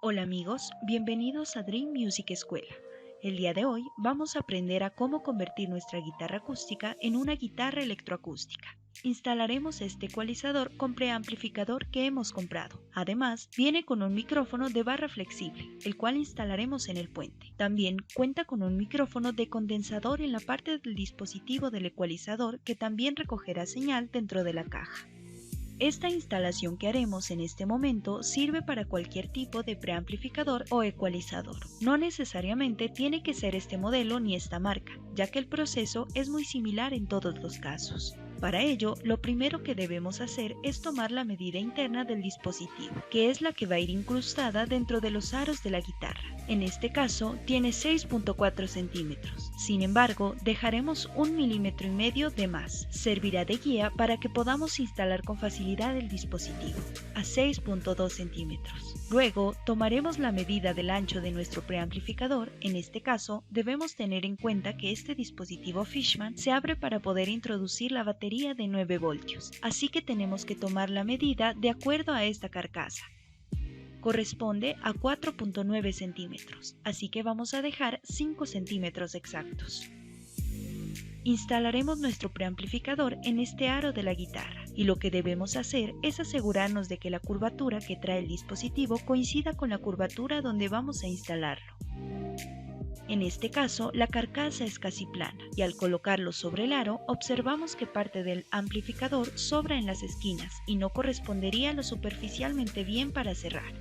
Hola amigos, bienvenidos a Dream Music Escuela. El día de hoy vamos a aprender a cómo convertir nuestra guitarra acústica en una guitarra electroacústica. Instalaremos este ecualizador con preamplificador que hemos comprado. Además, viene con un micrófono de barra flexible, el cual instalaremos en el puente. También cuenta con un micrófono de condensador en la parte del dispositivo del ecualizador que también recogerá señal dentro de la caja. Esta instalación que haremos en este momento sirve para cualquier tipo de preamplificador o ecualizador. No necesariamente tiene que ser este modelo ni esta marca, ya que el proceso es muy similar en todos los casos. Para ello, lo primero que debemos hacer es tomar la medida interna del dispositivo, que es la que va a ir incrustada dentro de los aros de la guitarra. En este caso, tiene 6.4 centímetros. Sin embargo, dejaremos 1,5 milímetros de más. Servirá de guía para que podamos instalar con facilidad el dispositivo, a 6.2 centímetros. Luego, tomaremos la medida del ancho de nuestro preamplificador. En este caso, debemos tener en cuenta que este dispositivo Fishman se abre para poder introducir la batería de 9 voltios, así que tenemos que tomar la medida de acuerdo a esta carcasa. Corresponde a 4.9 centímetros, así que vamos a dejar 5 centímetros exactos. Instalaremos nuestro preamplificador en este aro de la guitarra y lo que debemos hacer es asegurarnos de que la curvatura que trae el dispositivo coincida con la curvatura donde vamos a instalarlo. En este caso, la carcasa es casi plana y al colocarlo sobre el aro observamos que parte del amplificador sobra en las esquinas y no correspondería lo superficialmente bien para cerrar.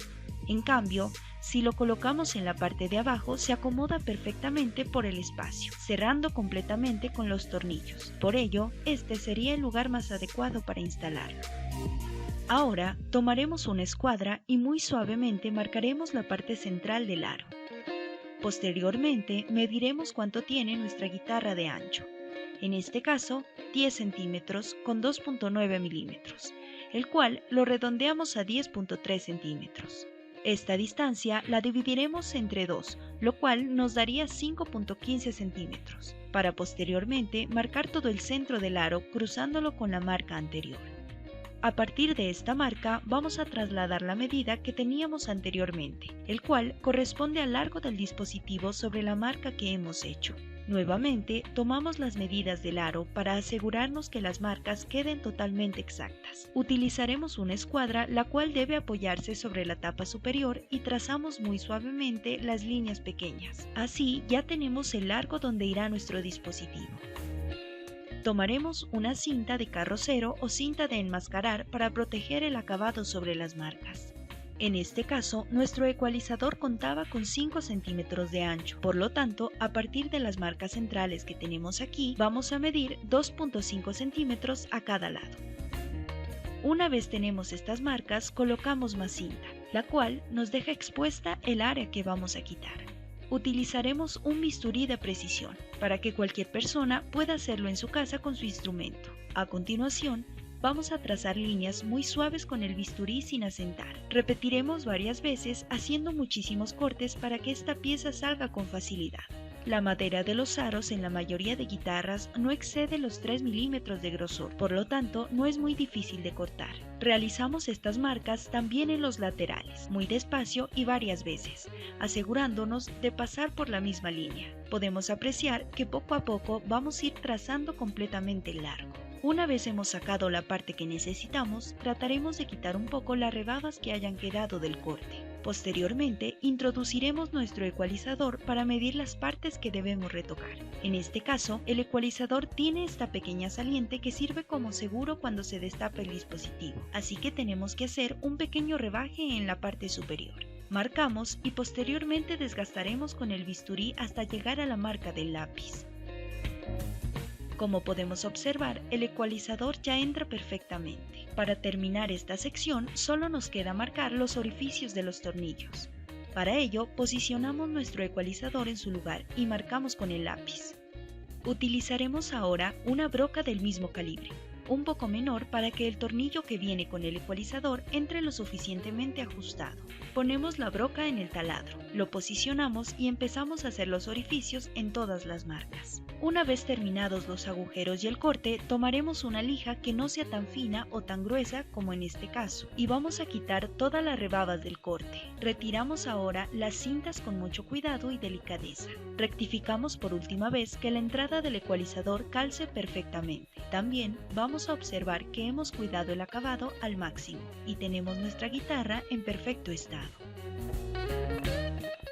En cambio, si lo colocamos en la parte de abajo, se acomoda perfectamente por el espacio, cerrando completamente con los tornillos. Por ello, este sería el lugar más adecuado para instalarlo. Ahora, tomaremos una escuadra y muy suavemente marcaremos la parte central del aro. Posteriormente, mediremos cuánto tiene nuestra guitarra de ancho. En este caso, 10 centímetros con 2.9 milímetros, el cual lo redondeamos a 10.3 centímetros. Esta distancia la dividiremos entre 2, lo cual nos daría 5.15 centímetros, para posteriormente marcar todo el centro del aro cruzándolo con la marca anterior. A partir de esta marca vamos a trasladar la medida que teníamos anteriormente, el cual corresponde al largo del dispositivo sobre la marca que hemos hecho. Nuevamente tomamos las medidas del aro para asegurarnos que las marcas queden totalmente exactas. Utilizaremos una escuadra la cual debe apoyarse sobre la tapa superior y trazamos muy suavemente las líneas pequeñas. Así ya tenemos el largo donde irá nuestro dispositivo. Tomaremos una cinta de carrocero o cinta de enmascarar para proteger el acabado sobre las marcas. En este caso, nuestro ecualizador contaba con 5 centímetros de ancho, por lo tanto, a partir de las marcas centrales que tenemos aquí, vamos a medir 2.5 centímetros a cada lado. Una vez tenemos estas marcas, colocamos más cinta, la cual nos deja expuesta el área que vamos a quitar. Utilizaremos un bisturí de precisión, para que cualquier persona pueda hacerlo en su casa con su instrumento. A continuación, vamos a trazar líneas muy suaves con el bisturí sin asentar. Repetiremos varias veces haciendo muchísimos cortes para que esta pieza salga con facilidad. La madera de los aros en la mayoría de guitarras no excede los 3 milímetros de grosor, por lo tanto no es muy difícil de cortar. Realizamos estas marcas también en los laterales, muy despacio y varias veces, asegurándonos de pasar por la misma línea. Podemos apreciar que poco a poco vamos a ir trazando completamente el largo. Una vez hemos sacado la parte que necesitamos, trataremos de quitar un poco las rebabas que hayan quedado del corte. Posteriormente, introduciremos nuestro ecualizador para medir las partes que debemos retocar. En este caso, el ecualizador tiene esta pequeña saliente que sirve como seguro cuando se destapa el dispositivo, así que tenemos que hacer un pequeño rebaje en la parte superior. Marcamos y posteriormente desgastaremos con el bisturí hasta llegar a la marca del lápiz. Como podemos observar, el ecualizador ya entra perfectamente. Para terminar esta sección, solo nos queda marcar los orificios de los tornillos. Para ello, posicionamos nuestro ecualizador en su lugar y marcamos con el lápiz. Utilizaremos ahora una broca del mismo calibre, un poco menor para que el tornillo que viene con el ecualizador entre lo suficientemente ajustado. Ponemos la broca en el taladro, lo posicionamos y empezamos a hacer los orificios en todas las marcas. Una vez terminados los agujeros y el corte, tomaremos una lija que no sea tan fina o tan gruesa como en este caso y vamos a quitar todas las rebabas del corte. Retiramos ahora las cintas con mucho cuidado y delicadeza. Rectificamos por última vez que la entrada del ecualizador calce perfectamente. También vamos a observar que hemos cuidado el acabado al máximo y tenemos nuestra guitarra en perfecto estado.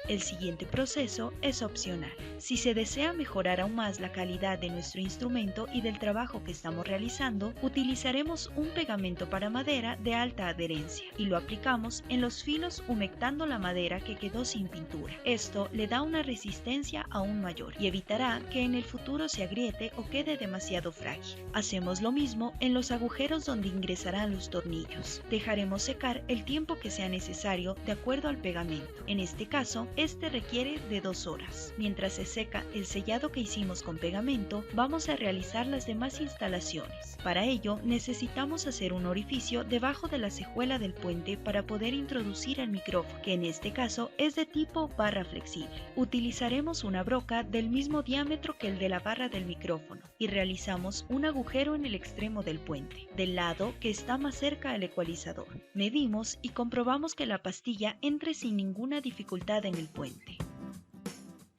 El siguiente proceso es opcional. Si se desea mejorar aún más la calidad de nuestro instrumento y del trabajo que estamos realizando, utilizaremos un pegamento para madera de alta adherencia y lo aplicamos en los filos humectando la madera que quedó sin pintura. Esto le da una resistencia aún mayor y evitará que en el futuro se agriete o quede demasiado frágil. Hacemos lo mismo en los agujeros donde ingresarán los tornillos. Dejaremos secar el tiempo que sea necesario de acuerdo al pegamento. En este caso, este requiere de 2 horas. Mientras se seca el sellado que hicimos con pegamento, vamos a realizar las demás instalaciones. Para ello, necesitamos hacer un orificio debajo de la cejuela del puente para poder introducir el micrófono, que en este caso es de tipo barra flexible. Utilizaremos una broca del mismo diámetro que el de la barra del micrófono y realizamos un agujero en el extremo del puente, del lado que está más cerca al ecualizador. Medimos y comprobamos que la pastilla entre sin ninguna dificultad en el puente.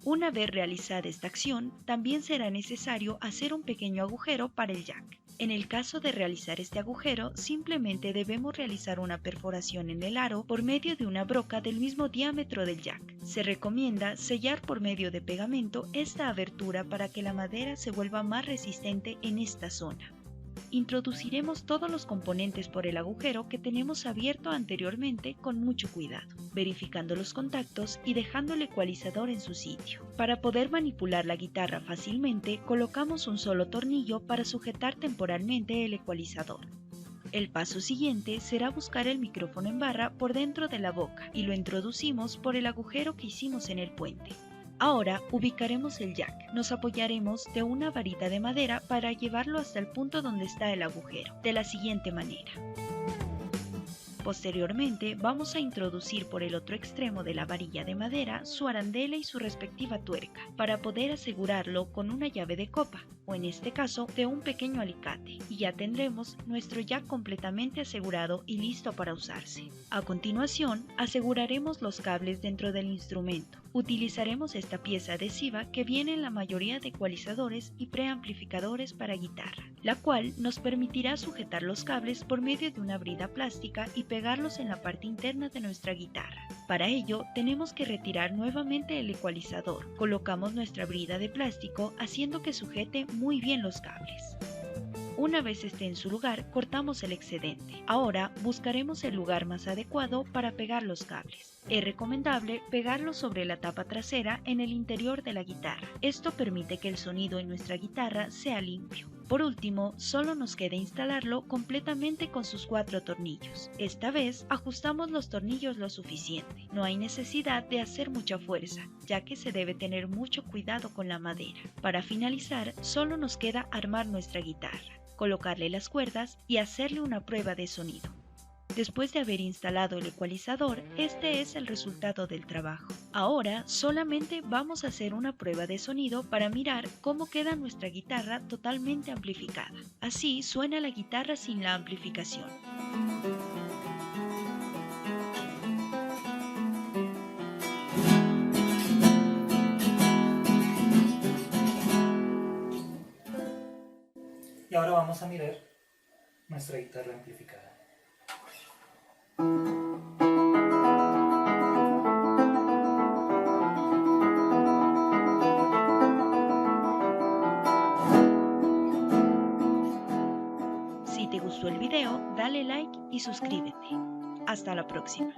Una vez realizada esta acción, también será necesario hacer un pequeño agujero para el jack. En el caso de realizar este agujero, simplemente debemos realizar una perforación en el aro por medio de una broca del mismo diámetro del jack. Se recomienda sellar por medio de pegamento esta abertura para que la madera se vuelva más resistente en esta zona. Introduciremos todos los componentes por el agujero que tenemos abierto anteriormente con mucho cuidado, verificando los contactos y dejando el ecualizador en su sitio. Para poder manipular la guitarra fácilmente, colocamos un solo tornillo para sujetar temporalmente el ecualizador. El paso siguiente será buscar el micrófono en barra por dentro de la boca y lo introducimos por el agujero que hicimos en el puente. Ahora ubicaremos el jack. Nos apoyaremos de una varita de madera para llevarlo hasta el punto donde está el agujero, de la siguiente manera. Posteriormente vamos a introducir por el otro extremo de la varilla de madera su arandela y su respectiva tuerca para poder asegurarlo con una llave de copa o en este caso de un pequeño alicate y ya tendremos nuestro jack completamente asegurado y listo para usarse. A continuación aseguraremos los cables dentro del instrumento. Utilizaremos esta pieza adhesiva que viene en la mayoría de ecualizadores y preamplificadores para guitarra, la cual nos permitirá sujetar los cables por medio de una brida plástica y pegarlos en la parte interna de nuestra guitarra. Para ello tenemos que retirar nuevamente el ecualizador. Colocamos nuestra brida de plástico haciendo que sujete muy bien los cables. Una vez esté en su lugar, cortamos el excedente. Ahora buscaremos el lugar más adecuado para pegar los cables. Es recomendable pegarlos sobre la tapa trasera en el interior de la guitarra. Esto permite que el sonido en nuestra guitarra sea limpio. Por último, solo nos queda instalarlo completamente con sus 4 tornillos. Esta vez ajustamos los tornillos lo suficiente. No hay necesidad de hacer mucha fuerza, ya que se debe tener mucho cuidado con la madera. Para finalizar, solo nos queda armar nuestra guitarra, colocarle las cuerdas y hacerle una prueba de sonido. Después de haber instalado el ecualizador, este es el resultado del trabajo. Ahora solamente vamos a hacer una prueba de sonido para mirar cómo queda nuestra guitarra totalmente amplificada. Así suena la guitarra sin la amplificación. Y ahora vamos a mirar nuestra guitarra amplificada. Si te gustó el video, dale like y suscríbete. Hasta la próxima.